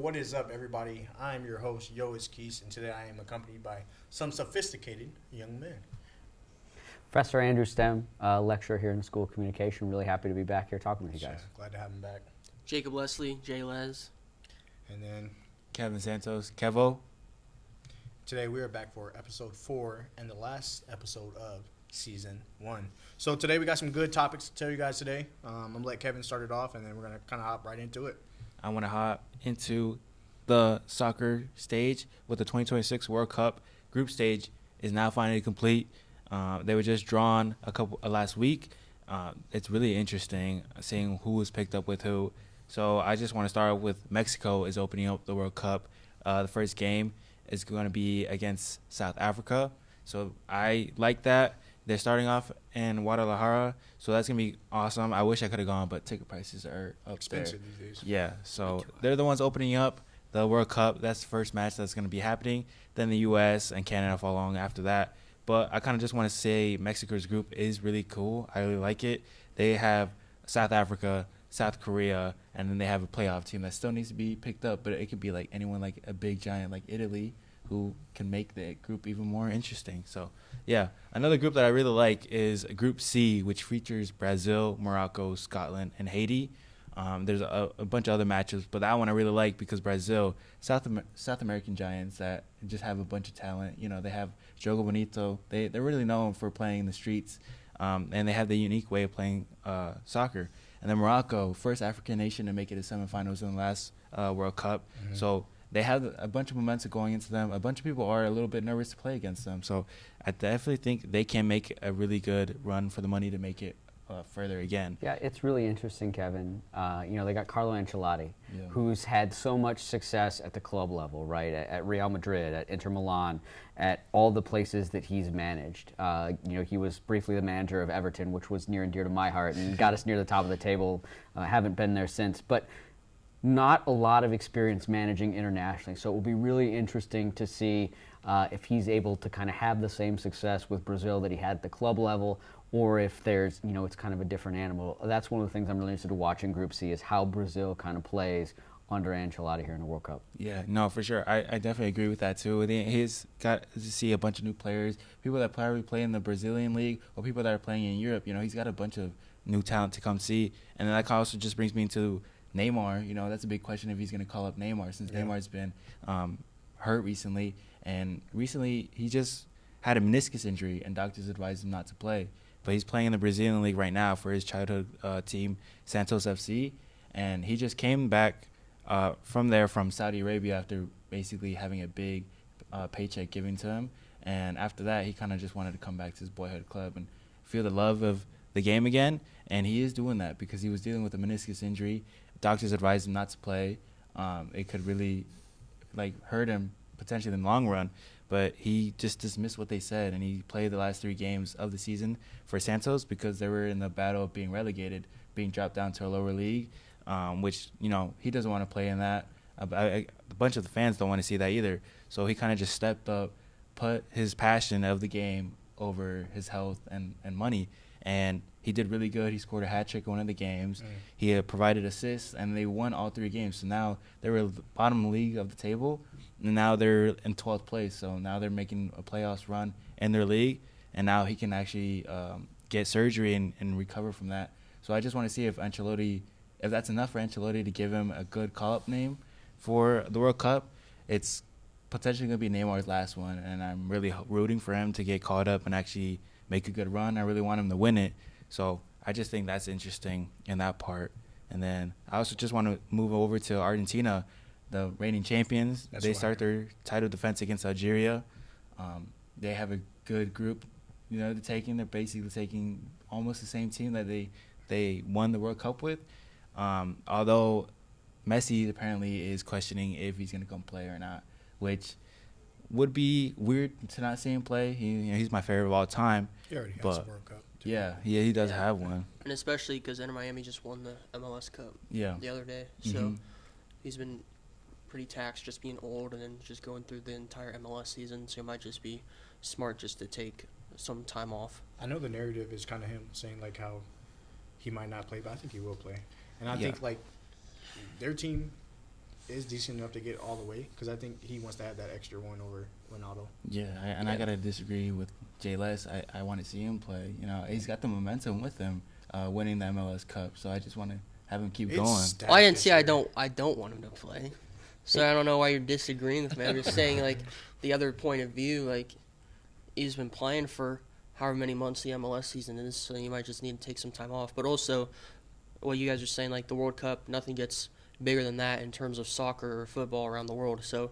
What is up, everybody? I'm your host, Yois Keys, and today I am accompanied by some sophisticated young men. Professor Andrew Stem, lecturer here in the School of Communication. Really happy to be back here talking with you guys. Glad to have him back. Jacob Leslie, Jay Les. And then Kevin Santos, Kevo. today we are back for episode 4 and the last episode of season 1. So today we got some good topics to tell you guys today. I'm going to let Kevin start it off, and then we're going to kind of hop right into it. I want to hop into the soccer stage with the 2026 World Cup. Group stage is now finally complete. They were just drawn last week. It's really interesting seeing who was picked up with who. So I just want to start with Mexico is opening up the World Cup. The first game is going to be against South Africa. So I like that. They're starting off in Guadalajara, so that's going to be awesome. I wish I could have gone, but ticket prices are up Expensive there. these days. Yeah, so they're the ones opening up the World Cup. That's the first match that's going to be happening. Then the U.S. and Canada follow along after that. But I kind of just want to say Mexico's group is really cool. I really like it. They have South Africa, South Korea, and then they have a playoff team that still needs to be picked up. But it could be like anyone, like a big giant like Italy, who can make the group even more interesting. So, yeah. Another group that I really like is Group C, which features Brazil, Morocco, Scotland, and Haiti. There's a bunch of other matches, but that one I really like because Brazil, South American giants that just have a bunch of talent. You know, they have Jogo Bonito. They're really known for playing in the streets, and they have the unique way of playing soccer. And then Morocco, first African nation to make it to semifinals in the last World Cup. Mm-hmm. So they have a bunch of momentum going into them. A bunch of people are a little bit nervous to play against them. So I definitely think they can make a really good run for the money to make it further again. Yeah, it's really interesting, Kevin. They got Carlo Ancelotti, who's had so much success at the club level, right? At Real Madrid, at Inter Milan, at all the places that he's managed. He was briefly the manager of Everton, which was near and dear to my heart, and got us near the top of the table. Haven't been there since, but not a lot of experience managing internationally. So it will be really interesting to see if he's able to kind of have the same success with Brazil that he had at the club level, or if there's, it's kind of a different animal. That's one of the things I'm really interested to watch in Group C is how Brazil kind of plays under Ancelotti here in the World Cup. Yeah, no, for sure. I definitely agree with that, too. He's got to see a bunch of new players, people that probably play in the Brazilian league or people that are playing in Europe. He's got a bunch of new talent to come see. And then that also just brings me to Neymar. That's a big question if he's going to call up Neymar since Neymar's been hurt recently. And recently he just had a meniscus injury and doctors advised him not to play. But he's playing in the Brazilian league right now for his childhood team, Santos FC. And he just came back from Saudi Arabia after basically having a big paycheck given to him. And after that, he kind of just wanted to come back to his boyhood club and feel the love of the game again. And he is doing that because he was dealing with a meniscus injury. Doctors advised him not to play. It could really hurt him potentially in the long run. But he just dismissed what they said, and he played the last 3 games of the season for Santos because they were in the battle of being relegated, being dropped down to a lower league, which, he doesn't want to play in that. A bunch of the fans don't want to see that either. So he kind of just stepped up, put his passion of the game over his health and money, and he did really good. He scored a hat trick in one of the games. He provided assists, and they won all 3 games. So now they were the bottom league of the table, and now they're in 12th place. So now they're making a playoffs run in their league, and now he can actually get surgery and recover from that. So I just want to see if that's enough for Ancelotti to give him a good call-up name for the World Cup. It's potentially going to be Neymar's last one, and I'm really rooting for him to get called up and actually make a good run. I really want him to win it. So I just think that's interesting in that part. And then I also just want to move over to Argentina, the reigning champions. They start their title defense against Algeria. They have a good group, they're basically taking almost the same team that they won the World Cup with. Although Messi apparently is questioning if he's going to come play or not, which would be weird to not see him play. He's my favorite of all time. He already has a World Cup. Yeah, he does have one. And especially because Inter Miami just won the MLS Cup the other day. So he's been pretty taxed just being old and then just going through the entire MLS season. So it might just be smart just to take some time off. I know the narrative is kind of him saying how he might not play, but I think he will play. And I think their team is decent enough to get all the way, because I think he wants to have that extra one over Ronaldo. Yeah, I gotta disagree with Jay Les. I want to see him play. You know, he's got the momentum with him, winning the MLS Cup. So I just want to have him keep going. Well, I didn't say I don't want him to play. So I don't know why you're disagreeing with me. I'm just saying, like, the other point of view, like, he's been playing for however many months the MLS season is, so you might just need to take some time off. But also, what you guys are saying, like, the World Cup, nothing gets bigger than that in terms of soccer or football around the world. So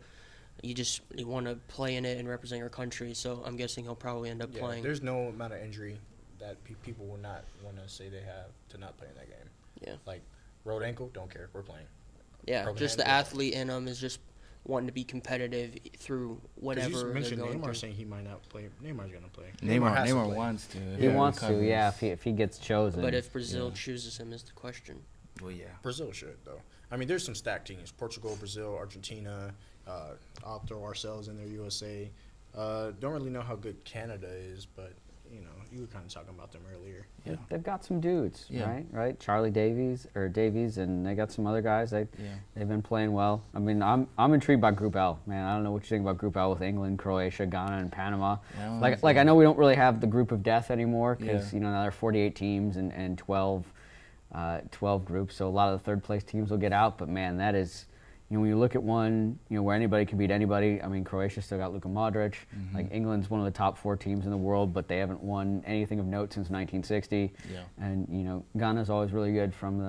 you want to play in it and represent your country. So I'm guessing he'll probably end up playing. There's no amount of injury that people will not want to say they have to not play in that game. Yeah. Like, rolled ankle, don't care, we're playing. Yeah, just the athlete in him is just wanting to be competitive through whatever you mentioned they're going Neymar through. Saying he might not play. Neymar's going to play. Neymar wants to. He wants to, yeah, if he gets chosen. But if Brazil chooses him is the question. Well, yeah. Brazil should, though. I mean, there's some stacked teams. Portugal, Brazil, Argentina. I'll throw ourselves in there, USA. Don't really know how good Canada is, but, you know, you were kind of talking about them earlier. Yeah. They've got some dudes, right? Charlie Davies, and they got some other guys. They've been playing well. I mean, I'm intrigued by Group L, man. I don't know what you think about Group L with England, Croatia, Ghana, and Panama. Yeah, like I know we don't really have the group of death anymore because you know now there are 48 teams and 12 groups, so a lot of the third place teams will get out. But man, that is. You know, when you look at one, you know, where anybody can beat anybody, I mean, Croatia still got Luka Modric. Mm-hmm. Like, England's one of the top 4 teams in the world, but they haven't won anything of note since 1960. Yeah. And, you know, Ghana's always really good from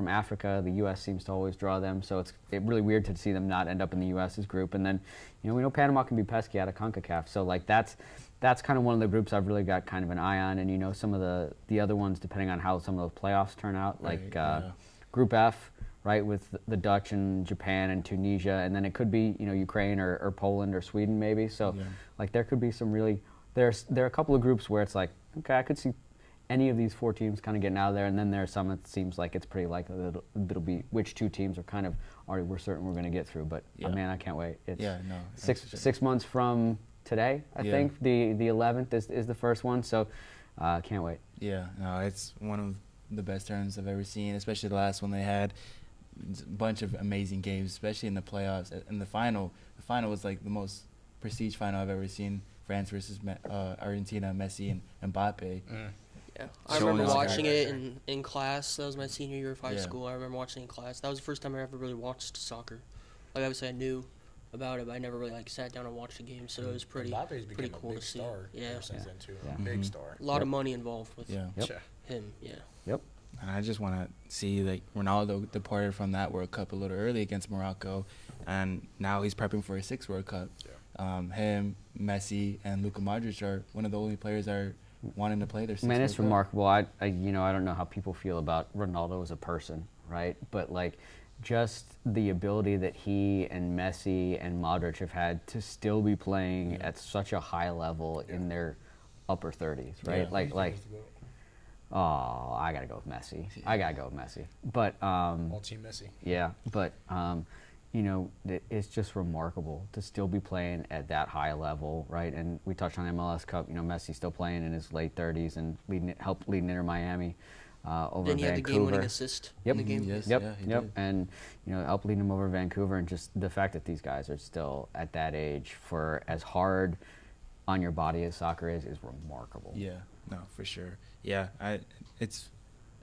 Africa. The U.S. seems to always draw them, so it's really weird to see them not end up in the U.S.'s group. And then, you know, we know Panama can be pesky out of CONCACAF. So, like, that's kind of one of the groups I've really got kind of an eye on. And, you know, some of the other ones, depending on how some of those playoffs turn out, like Group F, right, with the Dutch and Japan and Tunisia, and then it could be, you know, Ukraine or Poland or Sweden maybe. So, like, there could be some really there are a couple of groups where it's like, okay, I could see any of these 4 teams kind of getting out of there, and then there are some that seems like it's pretty likely that it'll be which 2 teams are kind of already we're certain we're going to get through. But man, I can't wait. It's 6 months from today, I think the 11th is the first one. So, can't wait. Yeah, no, it's one of the best tournaments I've ever seen, especially the last one they had. A bunch of amazing games, especially in the playoffs. And the final was like the most prestige final I've ever seen. France versus Argentina, Messi and Mbappe. Yeah, I remember watching it in class. That was my senior year of high school. I remember watching it in class. That was the first time I ever really watched soccer. Like, obviously I knew about it, but I never really like sat down and watched a game. So it was pretty cool to see. Since then too. Big star. A lot of money involved with him. Yep. And I just want to see, like, Ronaldo departed from that World Cup a little early against Morocco, and now he's prepping for a 6th World Cup. Yeah. Him, Messi, and Luka Modric are one of the only players that are wanting to play their 6th Man, World it's Cup. remarkable. I don't know how people feel about Ronaldo as a person, right? But, like, just the ability that he and Messi and Modric have had to still be playing at such a high level in their upper 30s, right? Yeah. Oh, I gotta go with Messi. But all team Messi. Yeah, but you know, it's just remarkable to still be playing at that high level, right? And we touched on MLS Cup. You know, Messi's still playing in his late 30s and helped lead Inter Miami over Then Vancouver. he had the game-winning assist in the game. Yep. And you know, helped lead him over Vancouver, and just the fact that these guys are still at that age for as hard on your body as soccer is remarkable. Yeah. No, for sure. Yeah, it's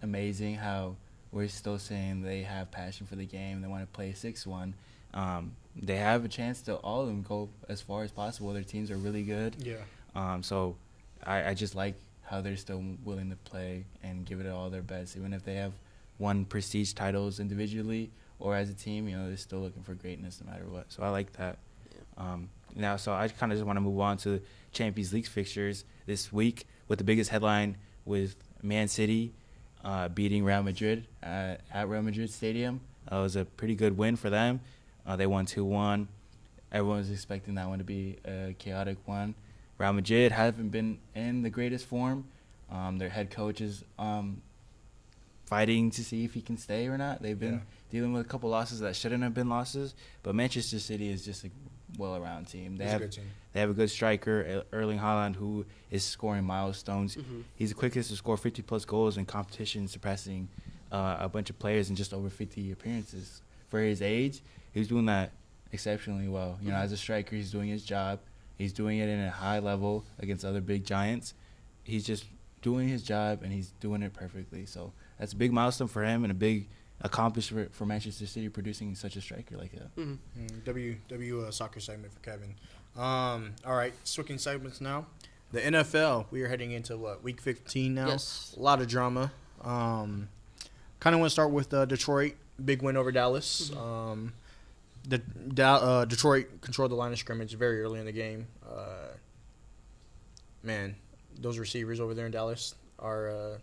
amazing how we're still saying they have passion for the game. They want to play 6-1. They have a chance to all of them go as far as possible. Their teams are really good. Yeah. So I just like how they're still willing to play and give it all their best, even if they have won prestige titles individually or as a team. You know, they're still looking for greatness no matter what. So I like that. Yeah. Now, so I kind of just want to move on to Champions League fixtures this week, with the biggest headline with Man City beating Real Madrid at Real Madrid Stadium. It was a pretty good win for them. They won 2-1. Everyone was expecting that one to be a chaotic one. Real Madrid haven't been in the greatest form. Their head coach is fighting to see if he can stay or not. They've been dealing with a couple losses that shouldn't have been losses. But Manchester City is just a well-around team. They have a good striker, Erling Haaland, who is scoring milestones. Mm-hmm. He's the quickest to score 50-plus goals in competition, surpassing a bunch of players in just over 50 appearances for his age, he was doing that exceptionally well. You know, as a striker, he's doing his job. He's doing it in a high level against other big giants. He's just doing his job, and he's doing it perfectly. So that's a big milestone for him and a big accomplishment for Manchester City producing such a striker like that. W soccer segment for Kevin. All right, switching segments now. The NFL, we are heading into week 15 now. Yes. A lot of drama. Kind of want to start with Detroit, big win over Dallas. Detroit controlled the line of scrimmage very early in the game. Man, those receivers over there in Dallas are,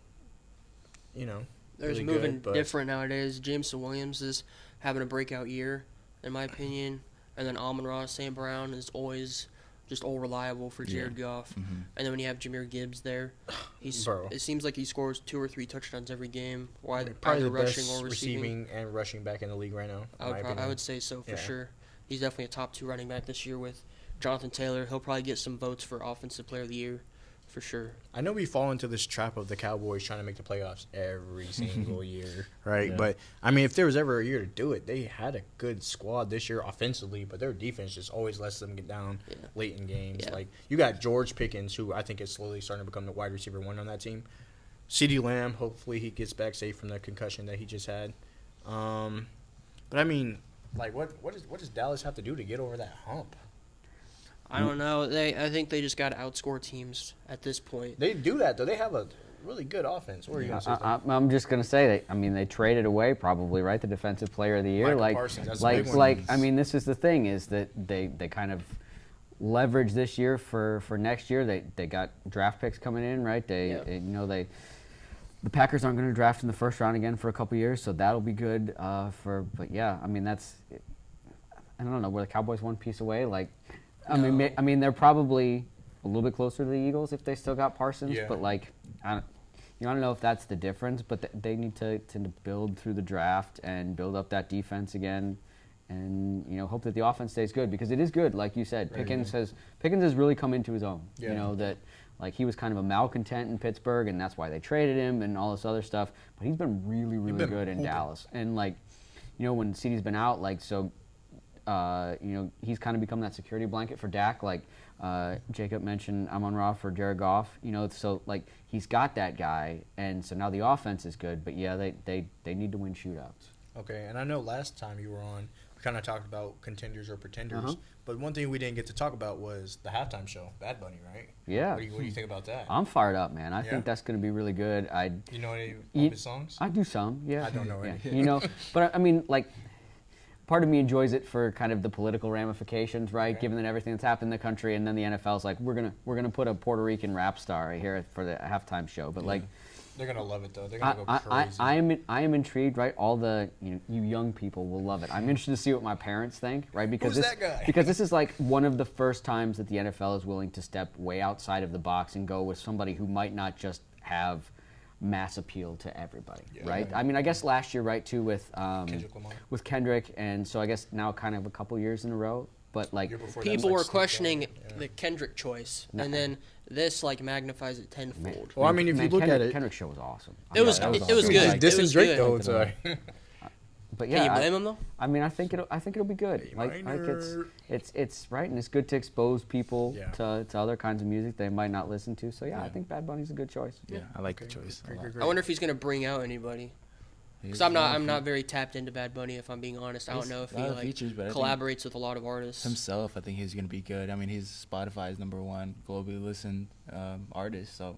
they're really moving good, different nowadays. Jameson Williams is having a breakout year, in my opinion. And then Amon-Ra St. Brown is always just all reliable for Jared Goff. And then when you have Jahmyr Gibbs there, it seems like he scores 2 or 3 touchdowns every game, probably either the rushing best or receiving and rushing back in the league right now. I would say so for sure. He's definitely a top 2 running back this year with Jonathan Taylor. He'll probably get some votes for Offensive Player of the Year for sure. I know we fall into this trap of the Cowboys trying to make the playoffs every single year, right? Yeah. But, I mean, if there was ever a year to do it, they had a good squad this year offensively, but their defense just always lets them get down late in games. Yeah. Like, you got George Pickens, who I think is slowly starting to become the wide receiver 1 on that team. CeeDee Lamb, hopefully he gets back safe from the concussion that he just had. But, I mean, like, what does Dallas have to do to get over that hump? I don't know. I think they just got to outscore teams at this point. They do that, though. They have a really good offense. What are you going to say? I'm just going to say they traded away probably, right, the Defensive Player of the Year. Michael Parsons, that's a big one. I mean, this is the thing is that they kind of leverage this year for next year. They got draft picks coming in, right? The Packers aren't going to draft in the first round again for a couple years, so that'll be good but yeah, I mean, I don't know, were the Cowboys one piece away? Like, I mean, they're probably a little bit closer to the Eagles if they still got Parsons. Yeah. But like, I don't know if that's the difference. But they need to build through the draft and build up that defense again, and hope that the offense stays good because it is good, like you said. Pickens has really come into his own. Yeah. That like he was kind of a malcontent in Pittsburgh, and that's why they traded him and all this other stuff. But he's been really good in Dallas, and like, when CeeDee's been out, like so. He's kind of become that security blanket for Dak. Like Jacob mentioned, Amon-Ra for Jared Goff. So like he's got that guy, and so now the offense is good. But yeah, they need to win shootouts. Okay, and I know last time you were on, we kind of talked about contenders or pretenders. But one thing we didn't get to talk about was the halftime show, Bad Bunny, right? Yeah. What do you think about that? I'm fired up, man. I think that's going to be really good. You know any of his songs? I do some. Yeah. I don't know any. But I mean, like. Part of me enjoys it for kind of the political ramifications, right? Okay. Given that everything that's happened in the country, and then the NFL's like, we're gonna put a Puerto Rican rap star right here for the halftime show. But like, they're gonna love it though. They're gonna go crazy. I am intrigued, right? All the you young people will love it. I'm interested to see what my parents think, right? Because Who's that guy? Because this is like one of the first times that the NFL is willing to step way outside of the box and go with somebody who might not just have mass appeal to everybody, right? I mean, I guess last year, right, too, with Kendrick, and so I guess now kind of a couple years in a row. But like people were questioning the Kendrick choice, and then this like magnifies it tenfold. Well, I mean, if you look at it, Kendrick's show was awesome. It was good. This is Drake though. Sorry. But yeah, can you blame him though? I mean, I think it'll be good. Like it's right, and it's good to expose people to other kinds of music they might not listen to. So I think Bad Bunny's a good choice. Yeah, I like the choice. I wonder if he's gonna bring out anybody. Because I'm not very tapped into Bad Bunny, if I'm being honest. I don't know if he collaborates with a lot of artists. Himself, I think he's gonna be good. I mean, he's Spotify's #1 globally listened artist. So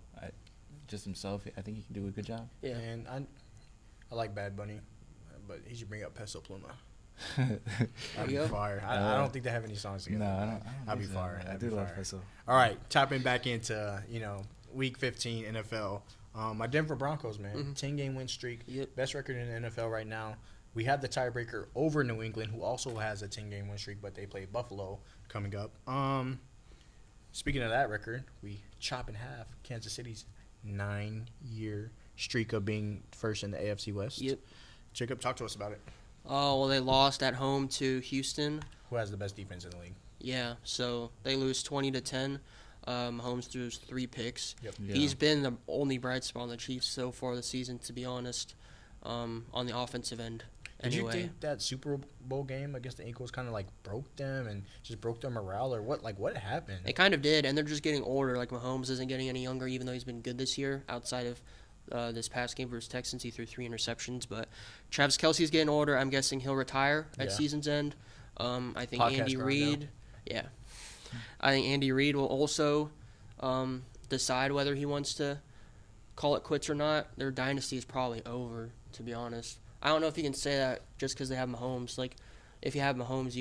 just himself, I think he can do a good job. Yeah, and I like Bad Bunny. But he should bring up Peso Pluma. I'd be fire. I don't think they have any songs together. No, I don't I'd be fire. I do love Peso. All right, tapping back into Week 15 NFL. My Denver Broncos, man, 10-game win streak, best record in the NFL right now. We have the tiebreaker over New England, who also has a 10-game win streak, but they play Buffalo coming up. Speaking of that record, we chop in half Kansas City's 9-year streak of being first in the AFC West. Yep. Jacob, talk to us about it. Oh, well, they lost at home to Houston. Who has the best defense in the league? Yeah, so they lose 20-10. Holmes throws 3 picks. Yep. Yeah. He's been the only bright spot on the Chiefs so far this season, to be honest, on the offensive end. Did you think that Super Bowl game against the Eagles kind of like broke them and just broke their morale, or what? Like, what happened? It kind of did, and they're just getting older. Like, Mahomes isn't getting any younger, even though he's been good this year. Outside of this past game versus Texans, he threw 3 interceptions. But Travis Kelce's getting older. I'm guessing he'll retire at season's end. I think Andy Reid. Yeah, I think Andy Reid will also decide whether he wants to call it quits or not. Their dynasty is probably over, to be honest. I don't know if you can say that just because they have Mahomes. Like, if you have Mahomes,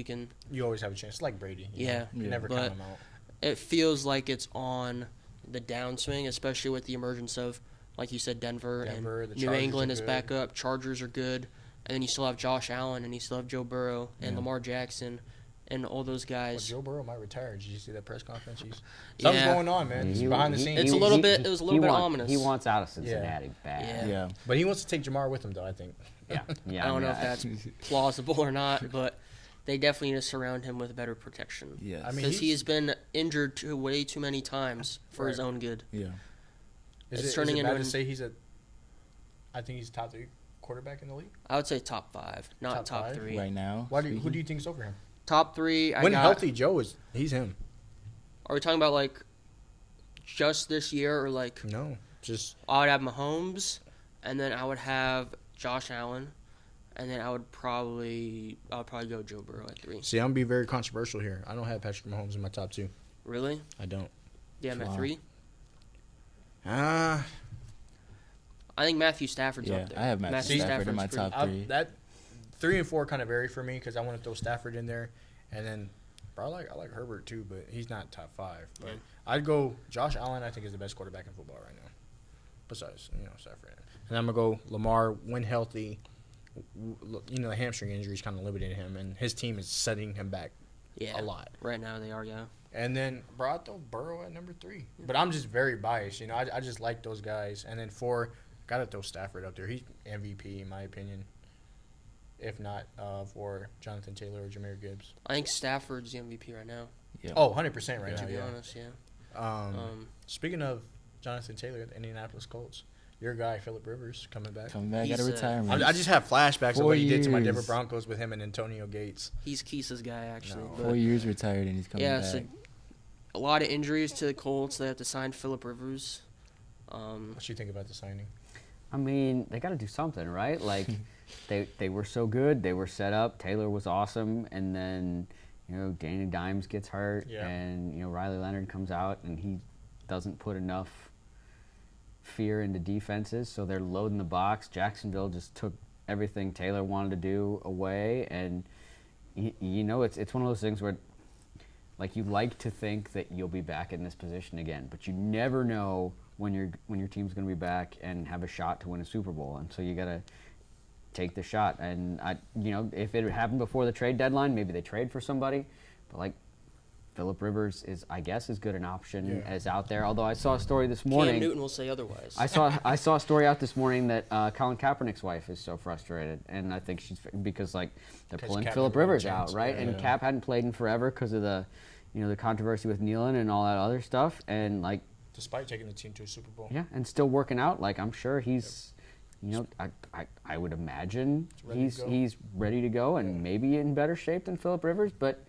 you always have a chance. It's like Brady. You never count him out. It feels like it's on the downswing, especially with the emergence of, like you said, Denver and New England is back up. Chargers are good. And then you still have Josh Allen, and you still have Joe Burrow and Lamar Jackson and all those guys. Well, Joe Burrow might retire. Did you see that press conference? Something's going on, man. It's behind the scenes. It was a little bit ominous. He wants out of Cincinnati bad. Yeah. But he wants to take Jamar with him, though, I think. Yeah. I don't know if that's plausible or not, but they definitely need to surround him with better protection. Yeah. Because he has been injured way too many times for his own good. Yeah. Is it bad to say I think he's top 3 quarterback in the league? I would say top 5, not top 3. Right now. Who do you think's over him? Top 3. Healthy, Joe he's him. Are we talking about like just this year or like? No, just. I would have Mahomes, and then I would have Josh Allen, and then I would probably go Joe Burrow at 3. See, I'm gonna be very controversial here. I don't have Patrick Mahomes in my top 2. Really? I don't. Yeah, I'm at 3. I think Matthew Stafford's up there. I have Matthew Stafford in my top 3. That 3 and 4 kind of vary for me because I want to throw Stafford in there, and then I like Herbert too, but he's not top 5. But I'd go Josh Allen. I think is the best quarterback in football right now, besides Stafford. And I'm gonna go Lamar when healthy. The hamstring injuries kind of limited him, and his team is setting him back a lot. Right now they are, yeah. And then I'd throw Burrow at number 3, but I'm just very biased. I just like those guys. And then 4. Gotta throw Stafford up there. He's MVP in my opinion. If not for Jonathan Taylor or Jahmyr Gibbs. I think Stafford's the MVP right now. Yeah. Oh, 100% right now. To be honest, yeah. Speaking of Jonathan Taylor, the Indianapolis Colts, your guy Phillip Rivers coming back. Out of retirement. I just have flashbacks of what he did to my Denver Broncos with him and Antonio Gates. He's Keese's guy actually. No. 4 years retired and he's coming back. So a lot of injuries to the Colts. They have to sign Phillip Rivers. What do you think about the signing? I mean, they got to do something, right? Like, they were so good. They were set up. Taylor was awesome. And then, Danny Dimes gets hurt. Yeah. And, Riley Leonard comes out, and he doesn't put enough fear into defenses. So they're loading the box. Jacksonville just took everything Taylor wanted to do away. And, it's one of those things where, like, you like to think that you'll be back in this position again. But you never know when your team's going to be back and have a shot to win a Super Bowl, and so you got to take the shot. And if it happened before the trade deadline, maybe they trade for somebody. But like Phillip Rivers is, I guess, as good an option as out there. Although I saw a story this morning. Cam Newton will say otherwise. I saw a story out this morning that Colin Kaepernick's wife is so frustrated, and I think she's because they're pulling Phillip Rivers out, right? Yeah, and Cap hadn't played in forever because of the the controversy with Nealon and all that other stuff, and like. Despite taking the team to a Super Bowl. Yeah, and still working out. Like, I'm sure he's, I would imagine he's ready to go and maybe in better shape than Phillip Rivers. But,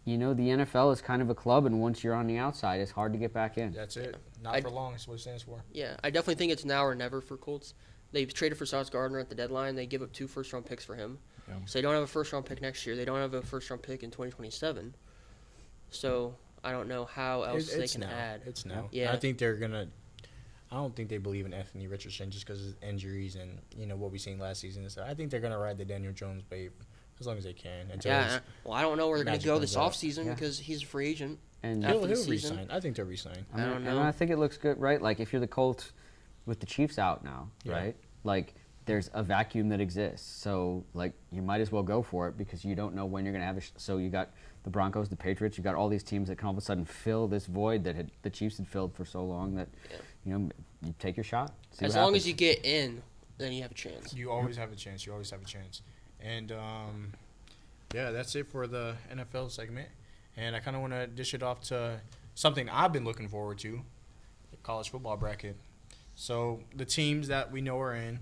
the NFL is kind of a club, and once you're on the outside, it's hard to get back in. That's it. Not for long is what it stands for. Yeah, I definitely think it's now or never for Colts. They've traded for Sauce Gardner at the deadline. They give up 2 first-round picks for him. Yeah. So they don't have a first-round pick next year. They don't have a first-round pick in 2027. So I don't know how else they can add. It's now. Yeah. I think they're going to – I don't think they believe in Anthony Richardson just because of injuries and, what we seen last season. So I think they're going to ride the Daniel Jones wave as long as they can. Well, I don't know where they're going to go this offseason because he's a free agent. And he'll resign. I think they'll resign. I don't know. And I think it looks good, right? Like, if you're the Colts with the Chiefs out now, right? Like, there's a vacuum that exists. So, like, you might as well go for it because you don't know when you're going to have so you got the Broncos, the Patriots, you got all these teams that can all of a sudden fill this void that the Chiefs had filled for so long that, you take your shot. As long as you get in, then you have a chance. You always have a chance. And, that's it for the NFL segment. And I kind of want to dish it off to something I've been looking forward to, the college football bracket. So the teams that we know are in,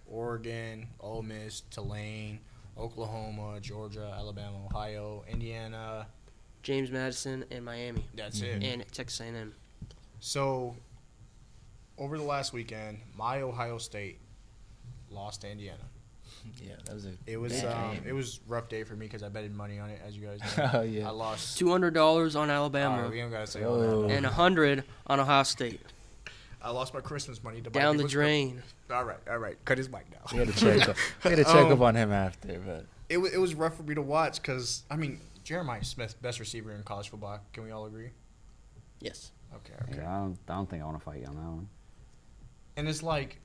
Oregon, Ole Miss, Tulane, Oklahoma, Georgia, Alabama, Ohio, Indiana. James Madison and Miami. That's it. And Texas A&M. So, over the last weekend, my Ohio State lost to Indiana. Yeah, that was it was a rough day for me because I betted money on it, as you guys know. Oh yeah. I lost $200 on Alabama. we don't gotta say all that. And $100 on Ohio State. I lost my Christmas money to buy down the drain. All right. Cut his mic now. We had to check up on him after, but it was rough for me to watch because Jeremiah Smith, best receiver in college football. Can we all agree? Yes. Okay. Yeah, I don't think I want to fight you on that one. And it's like,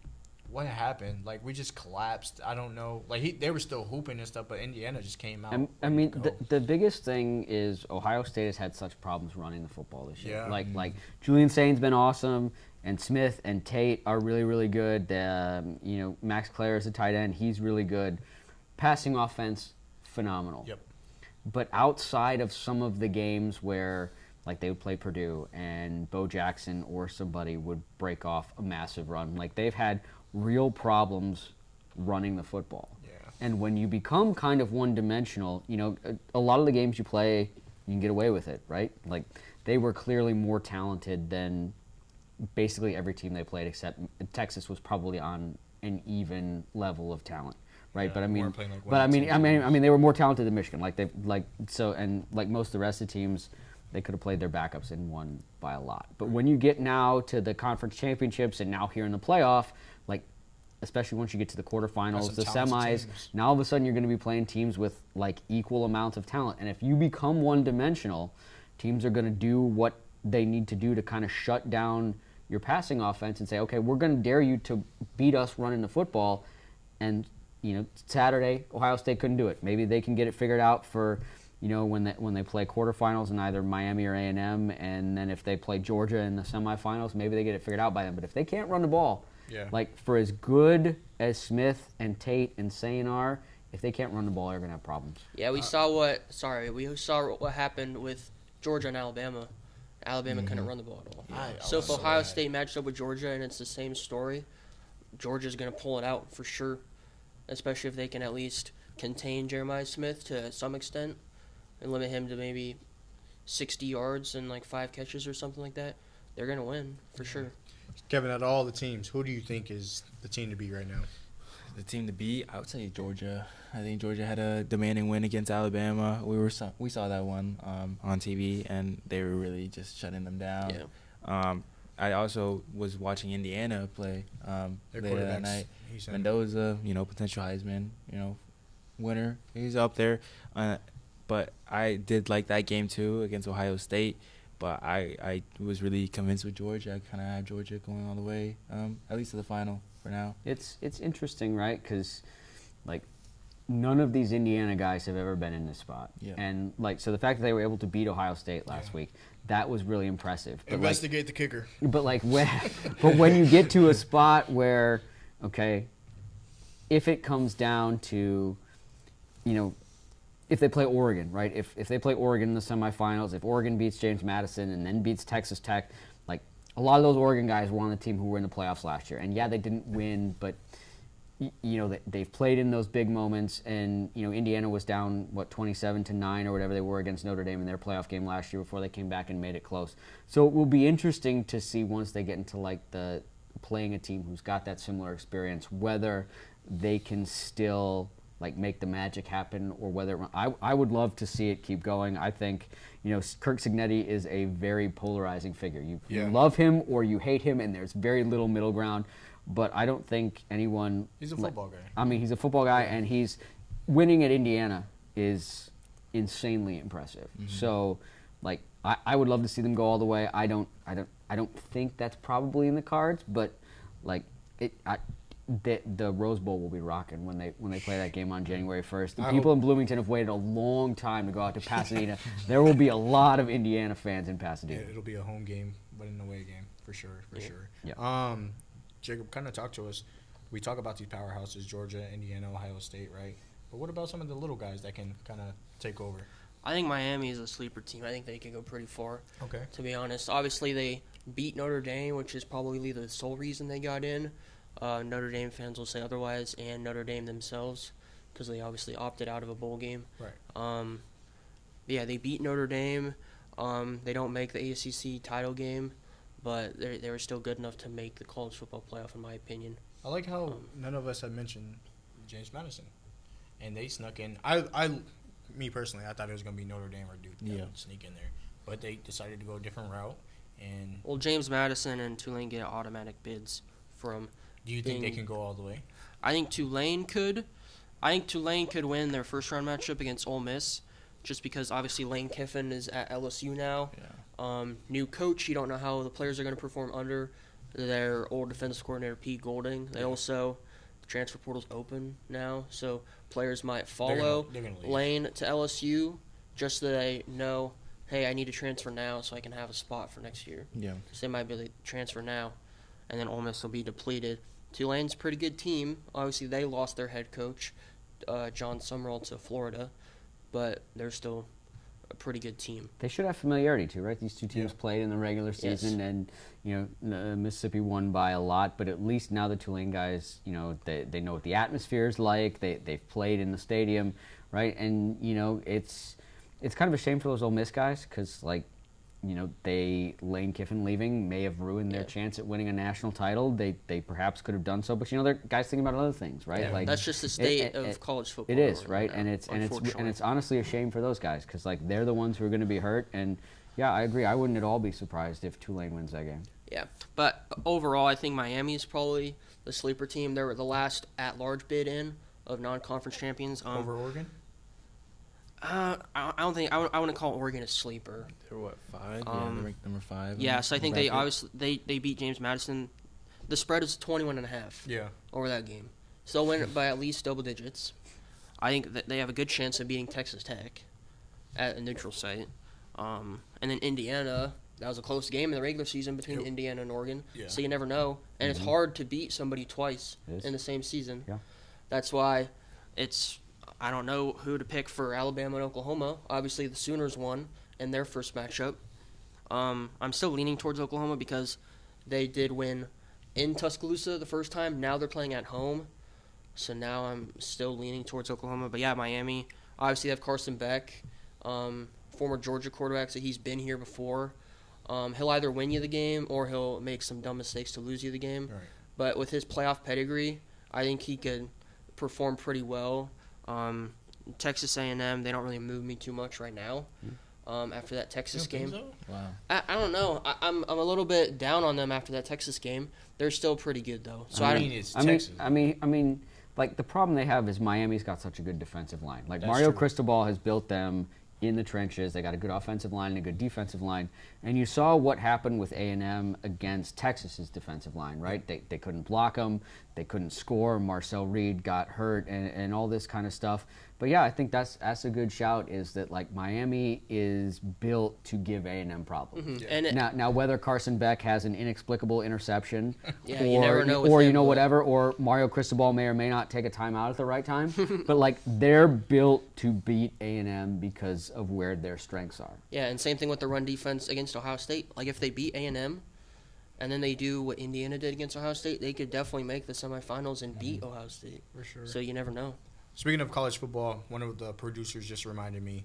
what happened? Like, we just collapsed. I don't know. Like, they were still hooping and stuff, but Indiana just came out. The biggest thing is Ohio State has had such problems running the football this year. Yeah. Like Julian Saint's been awesome, and Smith and Tate are really, really good. Max Clare is a tight end. He's really good. Passing offense, phenomenal. Yep. But outside of some of the games where, like, they would play Purdue and Bo Jackson or somebody would break off a massive run, like, they've had real problems running the football. Yeah. And when you become kind of one-dimensional, a lot of the games you play, you can get away with it, right? Like, they were clearly more talented than basically every team they played, except Texas was probably on an even level of talent. Right, Yeah, they were more talented than Michigan. Like most of the rest of the teams, they could have played their backups and won by a lot. But when you get now to the conference championships and now here in the playoff, like, especially once you get to the quarterfinals, the semis, now all of a sudden you're going to be playing teams with like equal amounts of talent. And if you become one-dimensional, teams are going to do what they need to do to kind of shut down your passing offense and say, okay, we're going to dare you to beat us running the football. And Saturday, Ohio State couldn't do it. Maybe they can get it figured out for, when they play quarterfinals in either Miami or A&M, and then if they play Georgia in the semifinals, maybe they get it figured out by then. But if they can't run the ball, like, for as good as Smith and Tate and Sain are, if they can't run the ball, they're going to have problems. Yeah, we saw what happened with Georgia and Alabama. Alabama couldn't run the ball at all. So if Ohio State matched up with Georgia and it's the same story, Georgia's going to pull it out for sure. Especially if they can at least contain Jeremiah Smith to some extent and limit him to maybe 60 yards and like 5 catches or something like that, they're going to win for sure. Kevin, out of all the teams, who do you think is the team to beat right now? The team to beat, I would say Georgia. I think Georgia had a demanding win against Alabama. We saw that one on TV, and they were really just shutting them down. Yeah. I also was watching Indiana play later that night. Mendoza, potential Heisman, winner. He's up there. But I did like that game too against Ohio State. But I was really convinced with Georgia. I kind of have Georgia going all the way, at least to the final for now. It's interesting, right? Because, like, none of these Indiana guys have ever been in this spot. Yeah. And, like, so the fact that they were able to beat Ohio State last week, that was really impressive. But Investigate the kicker. But, like, when you get to a spot where, okay, if it comes down to, if they play Oregon, right? If they play Oregon in the semifinals, if Oregon beats James Madison and then beats Texas Tech, like, a lot of those Oregon guys were on the team who were in the playoffs last year. And, yeah, they didn't win, but they've played in those big moments, and Indiana was down 27-9 or whatever they were against Notre Dame in their playoff game last year before they came back and made it close. So it will be interesting to see once they get into like the playing a team who's got that similar experience, whether they can still like make the magic happen, or whether I would love to see it keep going. I think Kirk Cignetti is a very polarizing figure. You love him or you hate him, and there's very little middle ground. But I don't think anyone... He's a football guy. I mean, he's a football guy, and he's winning at Indiana is insanely impressive. Mm-hmm. So, like, I would love to see them go all the way. I don't think that's probably in the cards, but like the Rose Bowl will be rocking when they play that game on January 1st. The people in Bloomington have waited a long time to go out to Pasadena. There will be a lot of Indiana fans in Pasadena. Yeah, it'll be a home game, but an away game for sure. Yeah. Jacob, kind of talk to us. We talk about these powerhouses, Georgia, Indiana, Ohio State, right? But what about some of the little guys that can kind of take over? I think Miami is a sleeper team. I think they can go pretty far, okay, to be honest. Obviously, they beat Notre Dame, which is probably the sole reason they got in. Notre Dame fans will say otherwise, and Notre Dame themselves. because they obviously opted out of a bowl game. Right. Yeah, they beat Notre Dame. They don't make the ACC title game, but they were still good enough to make the college football playoff, in my opinion. I like how none of us had mentioned James Madison, and they snuck in. Me personally, I thought it was going to be Notre Dame or Duke that would sneak in there, but they decided to go a different route. And well, James Madison and Tulane get automatic bids from. Do you think they can go all the way? I think Tulane could. I think Tulane could win their first round matchup against Ole Miss, just because obviously Lane Kiffin is at LSU now. Yeah. New coach. You don't know how the players are going to perform under their old defensive coordinator Pete Golding. They also the transfer portal's open now, so players might follow they're gonna Lane to LSU just so they know, hey, I need to transfer now so I can have a spot for next year. Yeah. So they might be able to transfer now, and then Ole Miss will be depleted. Tulane's a pretty good team. Obviously, they lost their head coach, John Summerall, to Florida, but they're still a pretty good team. They should have familiarity too, right? These two teams played in the regular season, and Mississippi won by a lot. But at least now the Tulane guys, they know what the atmosphere is like. They've played in the stadium, right? And it's kind of a shame for those Ole Miss guys because Lane Kiffin leaving may have ruined their chance at winning a national title. They perhaps could have done so, but they're guys thinking about other things, right? Yeah, that's just the state of college football. It is, right? Now, and it's honestly a shame for those guys because they're the ones who are going to be hurt. And yeah, I agree. I wouldn't at all be surprised if Tulane wins that game. Yeah, but overall, I think Miami is probably the sleeper team. They were the last at-large bid in of non-conference champions. Over Oregon. I don't think I want to call Oregon a sleeper. They're what, 5? Yeah, they're ranked number 5. Yeah, so I think they obviously they beat James Madison. The spread is 21.5. Yeah. Over that game, so they'll win by at least double digits. I think that they have a good chance of beating Texas Tech at a neutral site, and then Indiana. That was a close game in the regular season between Indiana and Oregon. Yeah. So you never know, and it's hard to beat somebody twice in the same season. Yeah. That's why I don't know who to pick for Alabama and Oklahoma. Obviously, the Sooners won in their first matchup. I'm still leaning towards Oklahoma because they did win in Tuscaloosa the first time. Now they're playing at home. So now I'm still leaning towards Oklahoma. But, yeah, Miami. Obviously, they have Carson Beck, former Georgia quarterback, so he's been here before. He'll either win you the game or he'll make some dumb mistakes to lose you the game. Right. But with his playoff pedigree, I think he could perform pretty well. Texas A&M, they don't really move me too much right now. After that Texas game, so? Wow. I don't know. I'm a little bit down on them after that Texas game. They're still pretty good though. So Texas. I mean, the problem they have is Miami's got such a good defensive line. That's Mario true. Cristobal has built them in the trenches. They got a good offensive line and a good defensive line. And you saw what happened with A&M against Texas's defensive line, right? They couldn't block them. They couldn't score. Marcel Reed got hurt and all this kind of stuff. But, yeah, I think that's a good shout is that, Miami is built to give A&M problems. Mm-hmm. Yeah. Now, whether Carson Beck has an inexplicable interception you never know with him, whatever, or Mario Cristobal may or may not take a timeout at the right time, but, they're built to beat A&M because of where their strengths are. Yeah, and same thing with the run defense against Ohio State. If they beat A&M and then they do what Indiana did against Ohio State, they could definitely make the semifinals and beat Ohio State. For sure. So you never know. Speaking of college football, one of the producers just reminded me,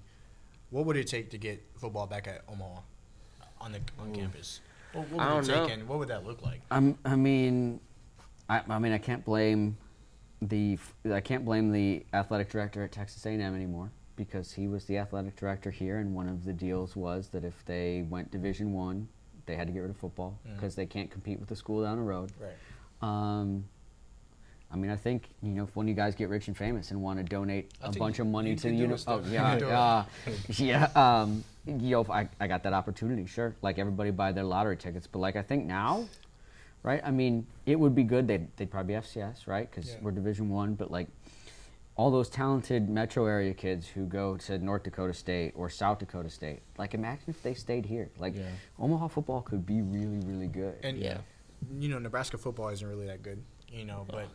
what would it take to get football back at Omaha on campus? What would it take and what would that look like? I can't blame the athletic director at Texas A&M anymore because he was the athletic director here, and one of the deals was that if they went Division I, they had to get rid of football because they can't compete with the school down the road. Right. I think, if one of you guys get rich and famous and want to donate a bunch of money to the university. if I got that opportunity, sure. Everybody buy their lottery tickets. But, I think now, right, it would be good. They'd probably be FCS, right, because we're Division I. But, all those talented metro area kids who go to North Dakota State or South Dakota State, imagine if they stayed here. Omaha football could be really, really good. And, Nebraska football isn't really that good. But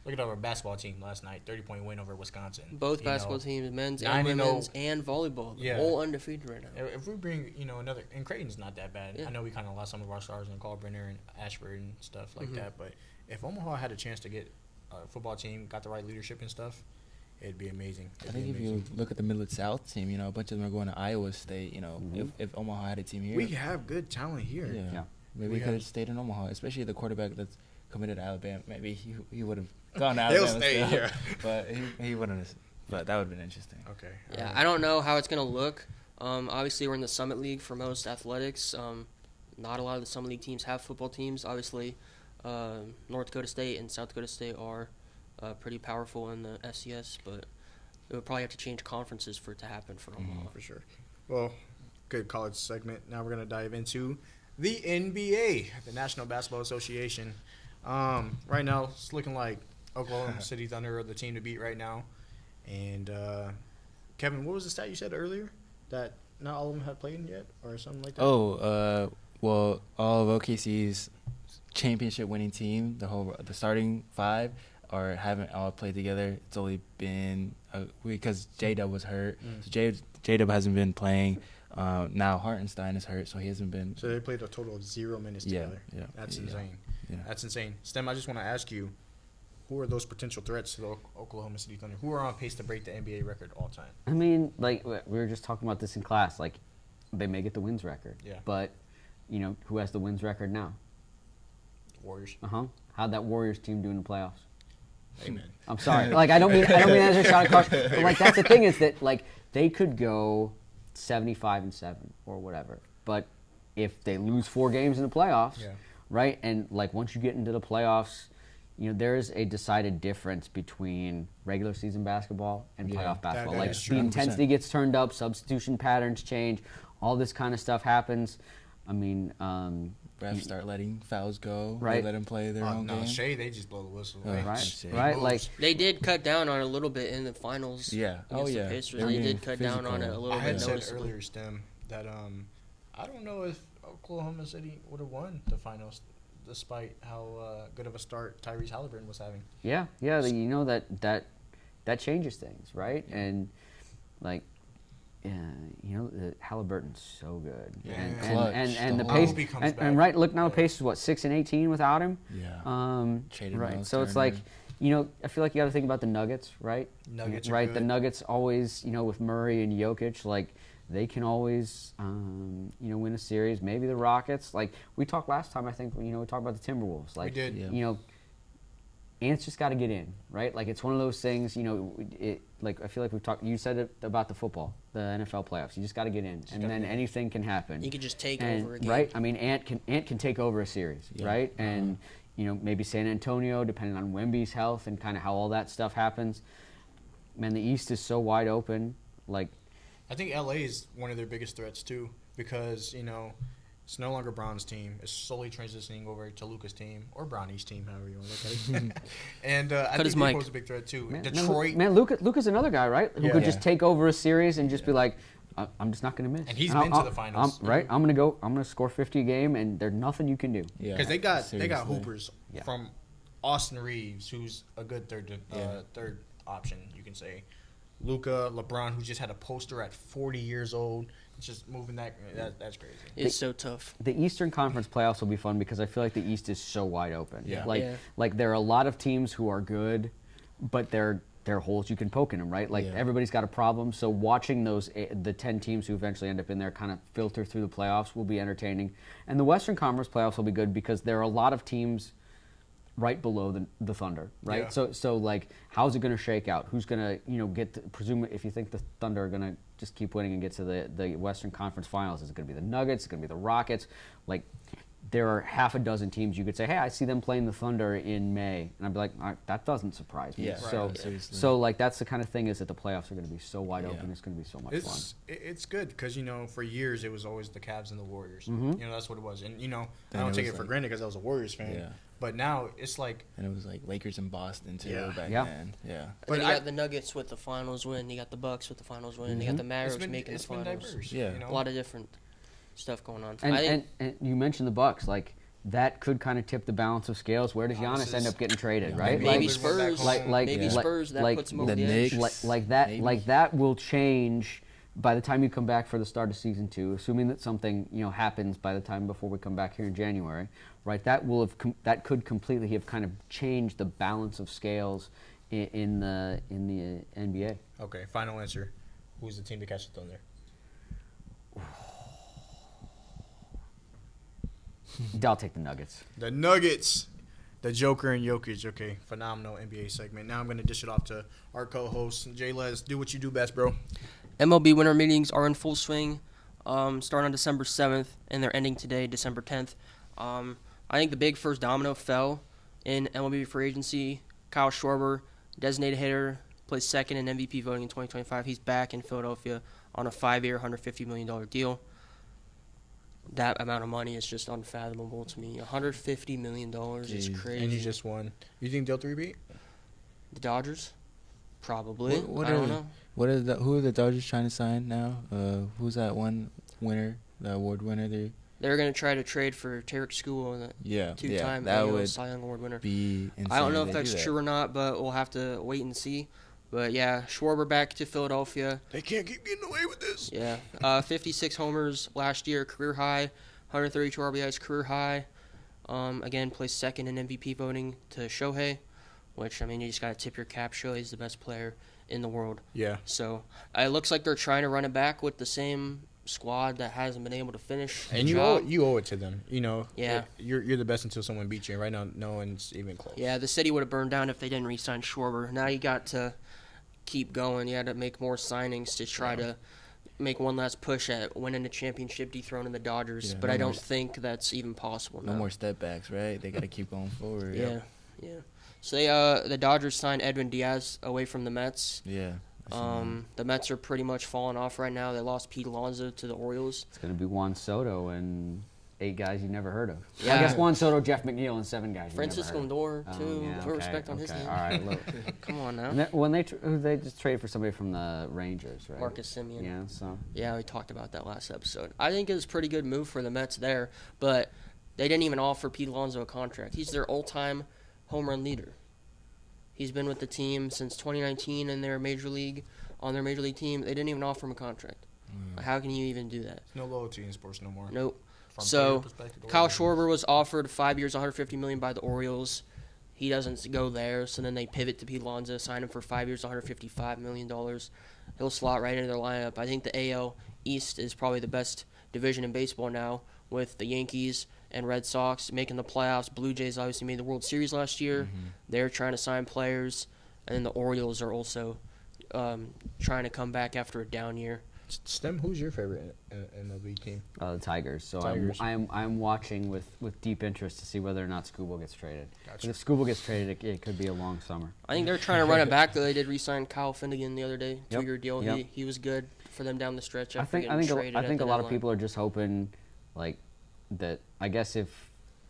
look at our basketball team last night, 30-point win over Wisconsin. Both basketball teams, men's and women's, and volleyball, all undefeated right now. If we bring, another, and Creighton's not that bad. Yeah. I know we kind of lost some of our stars in Kalbrenner and Ashford and stuff like that. But if Omaha had a chance to get a football team, got the right leadership and stuff, it'd be amazing. I think if you look at the Mid-South team, you know, a bunch of them are going to Iowa State. You know, if Omaha had a team here, we have good talent here. Yeah. Maybe he could have stayed in Omaha, especially the quarterback that's committed to Alabama. Maybe he would have gone to Alabama. He'll stay here, but he wouldn't have. But that would have been interesting. Okay. Yeah, I don't know how it's gonna look. Obviously, we're in the Summit League for most athletics. Not a lot of the Summit League teams have football teams. Obviously, North Dakota State and South Dakota State are pretty powerful in the FCS, but it would probably have to change conferences for it to happen for Omaha. For sure. Well, good college segment. Now we're gonna dive into the NBA, the National Basketball Association. Right now, it's looking like Oklahoma City Thunder are the team to beat right now. And Kevin, what was the stat you said earlier? That not all of them have played yet, or something like that. Well, all of OKC's championship-winning team, the starting five, haven't all played together. It's only been because J-Dub was hurt, so J-Dub hasn't been playing. Now Hartenstein is hurt, so he hasn't been. So they played a total of 0 minutes together. Yeah, That's insane. Yeah. That's insane. Stem, I just want to ask you, who are those potential threats to the Oklahoma City Thunder? Who are on pace to break the NBA record all time? I mean, like we were just talking about this in class. Like, they may get the wins record. Yeah. But, you know, who has the wins record now? Warriors. How'd that Warriors team do in the playoffs? Amen. I'm sorry. Like, I don't mean as a shot at caution. But like, that's the thing is that like they could go 75-7 or whatever. But if they lose 4 games in the playoffs, right? And like once you get into the playoffs, you know, there is a decided difference between regular season basketball and playoff basketball. That like is the 100%. intensity gets turned up, substitution patterns change, all this kind of stuff happens. I mean, refs start letting fouls go. Right. They let them play their own game. Shea, they just blow the whistle. Right. Like They did cut down on it a little bit in the finals. Yeah. Against the Pacers. They did cut down on it a little I bit. had said Noticeably. earlier, Stem, that I don't know if Oklahoma City would have won the finals, despite how good of a start Tyrese Halliburton was having. Yeah. You know that changes things, right? Yeah. And like, you know, Halliburton's so good. Yeah. And the I hope pace he comes back. and right. Look now, the pace is what 6-18 without him. Yeah. Traded Right. Miles So it's Turner. like, you know, I feel like you got to think about the Nuggets, right? Nuggets are right. good. The Nuggets always, you know, with Murray and Jokic, like they can always, you know, win a series. Maybe the Rockets. Like we talked last time, I think, you know, we talked about the Timberwolves. Like, We did. Yeah. you know, Ant's just got to get in, right? Like it's one of those things, you know. Like I feel like we've talked. You said it about the football, the NFL playoffs. You just got to get in, and then anything can happen. You can just take over a game. Right? I mean, Ant can take over a series, right? And you know, maybe San Antonio, depending on Wemby's health and kind of how all that stuff happens. Man, the East is so wide open. Like, I think LA is one of their biggest threats too, because you know it's no longer Brown's team; it's slowly transitioning over to Luka's team or Brownie's team, however you want to look at it. And I think they pose a big threat too. Detroit, Luka's another guy, right? Who could just take over a series and just be like, I'm just not going to miss. And he's been to the finals, right? I'm going to score 50 a game, and there's nothing you can do. Yeah, because they got hoopers from Austin Reeves, who's a good third option, you can say. Luka, LeBron, who just had a poster at 40 years old, just moving that's crazy. It's so tough. The Eastern Conference playoffs will be fun because I feel like the East is so wide open. Yeah. Like there are a lot of teams who are good, but there are holes you can poke in them, right? Like everybody's got a problem. So watching the 10 teams who eventually end up in there kind of filter through the playoffs will be entertaining. And the Western Conference playoffs will be good because there are a lot of teams right below the Thunder, right? Yeah. So like, how's it going to shake out? Who's going to, you know, presumably if you think the Thunder are going to just keep winning and get to the Western Conference Finals, is it going to be the Nuggets? Is it going to be the Rockets? Like, there are half a dozen teams you could say, hey, I see them playing the Thunder in May. And I'd be like, all right, that doesn't surprise me. Yeah, So like, that's the kind of thing is that the playoffs are going to be so wide open. It's going to be so much fun. It's good because, you know, for years it was always the Cavs and the Warriors. You know, that's what it was. And, you know, I don't take it for granted because I was a Warriors fan. Yeah. But now it's like... And it was like Lakers and Boston, too, back then. Yeah. But you got the Nuggets with the finals win. You got the Bucks with the finals win. You got the Mavericks making the finals. It's been diverse. Yeah. You know? A lot of different stuff going on. And you mentioned the Bucks. Like, that could kind of tip the balance of scales. Where does Giannis end up getting traded, right? Maybe Spurs. Maybe Spurs. That puts them over the edge. Like that will change by the time you come back for the start of season 2, assuming that something, you know, happens by the time before we come back here in January, right? That could completely have kind of changed the balance of scales in the NBA. Okay, final answer. Who's the team to catch the Thunder? I'll take the Nuggets. The Nuggets. The Joker and Jokic. Okay, phenomenal NBA segment. Now I'm going to dish it off to our co-host, Jay Les. Do what you do best, bro. MLB winter meetings are in full swing, starting on December 7th, and they're ending today, December 10th. I think the big first domino fell in MLB free agency. Kyle Schwarber, designated hitter, plays second in MVP voting in 2025. He's back in Philadelphia on a 5-year, $150 million deal. That amount of money is just unfathomable to me. $150 million is crazy. And he just won. You think they'll 3-beat? The Dodgers? Probably. What I don't know. Who are the Dodgers trying to sign now? Who's that one winner, the award winner there? They're going to try to trade for Tarek Skubal, the two-time AL Cy Young Award winner. Be insane. I don't know if that's true or not, but we'll have to wait and see. But, yeah, Schwarber back to Philadelphia. They can't keep getting away with this. Yeah. 56 homers last year, career high. 132 RBIs, career high. Again, placed second in MVP voting to Shohei, which, I mean, you just got to tip your cap. Shohei's the best player in the world. Yeah. So, it looks like they're trying to run it back with the same squad that hasn't been able to finish. And you owe it to them. You know, yeah. You're the best until someone beats you. And right now, no one's even close. Yeah, the city would have burned down if they didn't re-sign Schwarber. Now you got to keep going. You had to make more signings to try to make one last push at winning the championship, dethroning the Dodgers. Yeah, but I don't think that's even possible now. No more step backs, right? They got to keep going forward. Yeah. So the Dodgers signed Edwin Diaz away from the Mets. Yeah. The Mets are pretty much falling off right now. They lost Pete Alonso to the Orioles. It's going to be Juan Soto and 8 guys you never heard of. Yeah. I guess Juan Soto, Jeff McNeil, and 7 guys Francisco you never heard of. Lindor, too. Put respect on his name. All right, look. Come on now. When they just traded for somebody from the Rangers, right? Marcus Semien. Yeah, so. Yeah, we talked about that last episode. I think it was a pretty good move for the Mets there, but they didn't even offer Pete Alonso a contract. He's their all-time home run leader. He's been with the team since 2019 in their major league. On their major league team, they didn't even offer him a contract. How can you even do that? No loyalty in sports no more. Nope. So Kyle Schwarber was offered 5 years, $150 million by the Orioles. He doesn't go there, so then they pivot to Pete Alonso, sign him for 5 years, $155 million. He'll slot right into their lineup. I think the AL East is probably the best division in baseball now, with the Yankees and Red Sox making the playoffs. Blue Jays obviously made the World Series last year. Mm-hmm. They're trying to sign players, and then the Orioles are also trying to come back after a down year. Stem, who's your favorite MLB team? The Tigers. So Tigers. I'm watching with deep interest to see whether or not Skubal gets traded. Gotcha. But if Skubal gets traded, it could be a long summer. I think they're trying to run it back, though. They did re-sign Kyle Finnegan the other day, 2-year deal. Yep. He was good for them down the stretch. I think a lot of people are just hoping, like, that. I guess if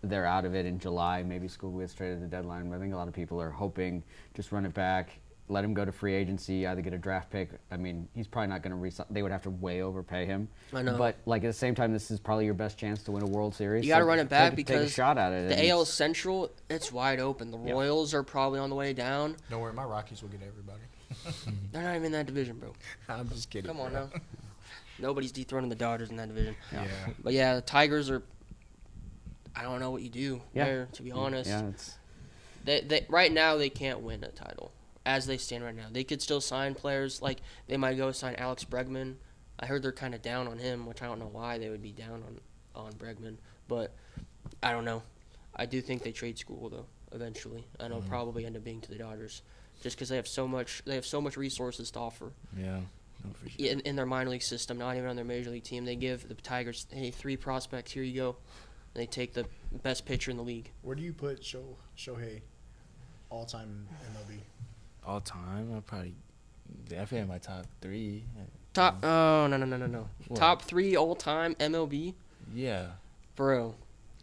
they're out of it in July, maybe Skubal gets traded at the deadline. But I think a lot of people are hoping just run it back. Let him go to free agency, either get a draft pick. I mean, he's probably not going to resign. They would have to way overpay him. I know. But, like, at the same time, this is probably your best chance to win a World Series. You got to run it back because take a shot at it. The AL Central, it's wide open. The Royals are probably on the way down. Don't worry, my Rockies will get everybody. They're not even in that division, bro. I'm just kidding. Come on now. Nobody's dethroning the Dodgers in that division. Yeah. But, yeah, the Tigers are – I don't know what you do there, to be honest. Yeah, it's... They right now, they can't win a title. As they stand right now, they could still sign players. Like, they might go sign Alex Bregman. I heard they're kind of down on him, which I don't know why they would be down on Bregman. But I don't know. I do think they trade Skubal, though, eventually. And it'll probably end up being to the Dodgers, just because they have so much resources to offer. Yeah. No, for sure. In their minor league system, not even on their major league team. They give the Tigers, hey, 3 prospects, here you go. And they take the best pitcher in the league. Where do you put Shohei all-time MLB? All time, I'll probably definitely in my top 3. No. What? Top 3 all time MLB? Yeah. Bro.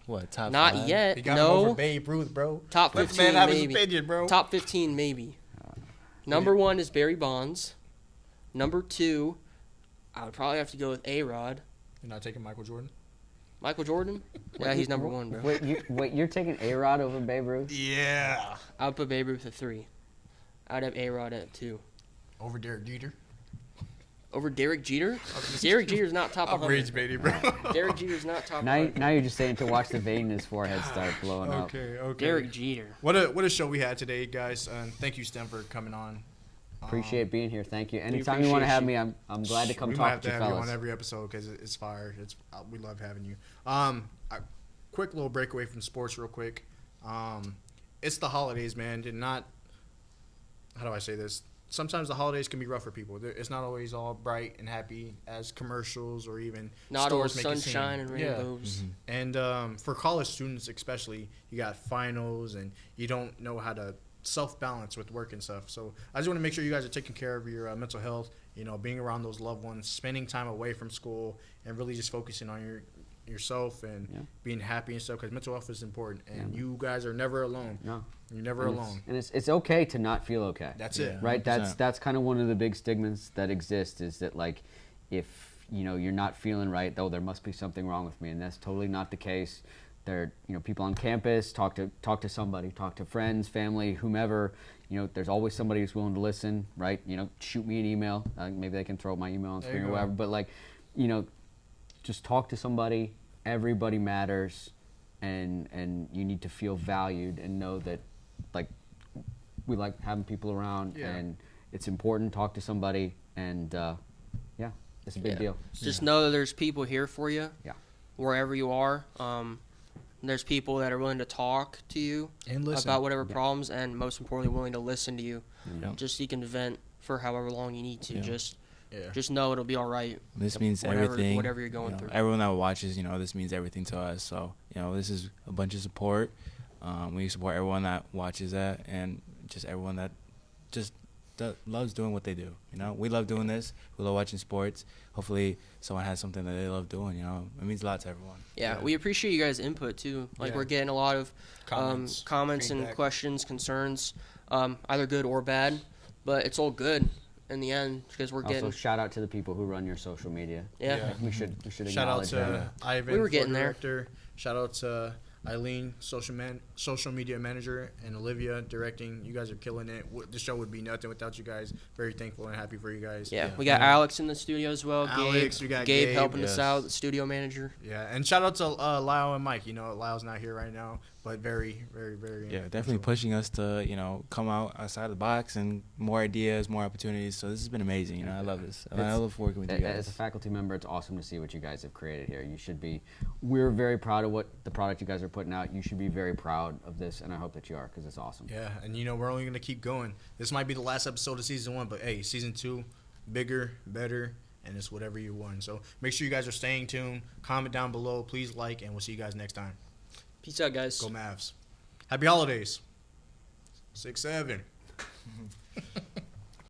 What, top Not 5? yet. You got him over Babe Ruth, bro. Top 15 Let the man have his maybe. opinion, bro. Top 15 maybe. Number 1 is Barry Bonds. Number 2, I would probably have to go with A-Rod. You're not taking Michael Jordan? Michael Jordan? Yeah, he's number 1, bro. Wait, you're taking A-Rod over Babe Ruth? Yeah. I would put Babe Ruth at 3. I'd have A-Rod at 2. Over Derek Jeter? Over Derek Jeter? Derek Jeter's not top 100. I'm rage baiting, bro. Derek Jeter's not top Now 100. you're just saying to watch the vein in his forehead start blowing up. Okay. Derek Jeter. What a show we had today, guys. And thank you, Stem, for coming on. Appreciate being here. Thank you. Anytime you want to have me, I'm glad to come we talk might have to you have you fellas. on every episode because it's fire. We love having you. A quick little breakaway from sports, real quick. It's the holidays, man. How do I say this? Sometimes the holidays can be rough for people. It's not always all bright and happy as commercials or even not all stores make it seem. sunshine and rainbows. Yeah. And for college students especially, you got finals and you don't know how to self-balance with work and stuff. So I just want to make sure you guys are taking care of your mental health, being around those loved ones, spending time away from school, and really just focusing on yourself and being happy and stuff, because mental health is important. And you guys are never alone. No. You're never alone. And it's okay to not feel okay. That's it. Right? 100%. That's kind of one of the big stigmas that exist, is that, like, if you're not feeling right, though, there must be something wrong with me, and that's totally not the case. There, people on campus, talk to somebody, talk to friends, family, whomever. There's always somebody who's willing to listen, right? Shoot me an email. Maybe they can throw my email on screen or whatever. But just talk to somebody. Everybody matters, and you need to feel valued and know that, like, we like having people around, and it's important. Talk to somebody, and it's a big deal. Just know that there's people here for you. Yeah. Wherever you are. There's people that are willing to talk to you and listen about whatever problems, and most importantly, willing to listen to you. Just so you can vent for however long you need to. Just know it'll be all right. This means everything. Whatever you're going through. Everyone that watches, this means everything to us. So, this is a bunch of support. We support everyone that watches that, and just everyone that loves doing what they do. We love doing this. We love watching sports. Hopefully, someone has something that they love doing. It means a lot to everyone. Yeah, we appreciate you guys' input too. We're getting a lot of comments and questions, concerns, either good or bad, but it's all good in the end because we're getting. Also, shout out to the people who run your social media. Yeah. We should shout out acknowledge to them. Ivan, we were getting director. Shout out to Eileen, social media manager, and Olivia, directing. You guys are killing it. The show would be nothing without you guys. Very thankful and happy for you guys. Yeah. We got Alex in the studio as well. Alex, Gabe, we got Gabe helping us out, the studio manager. Yeah, and shout out to Lyle and Mike. Lyle's not here right now, but very, very, very. Definitely pushing us to come outside the box and more ideas, more opportunities. So this has been amazing. I love this. I love working with you guys. As a faculty member, it's awesome to see what you guys have created here. We're very proud of what the product you guys are putting out. You should be very proud of this, and I hope that you are, because it's awesome. Yeah, and we're only going to keep going. This might be the last episode of season 1, but hey, season 2, bigger, better, and it's whatever you want. So make sure you guys are staying tuned. Comment down below. Please like, and we'll see you guys next time. Peace out, guys. Go Mavs. Happy holidays. 6-7.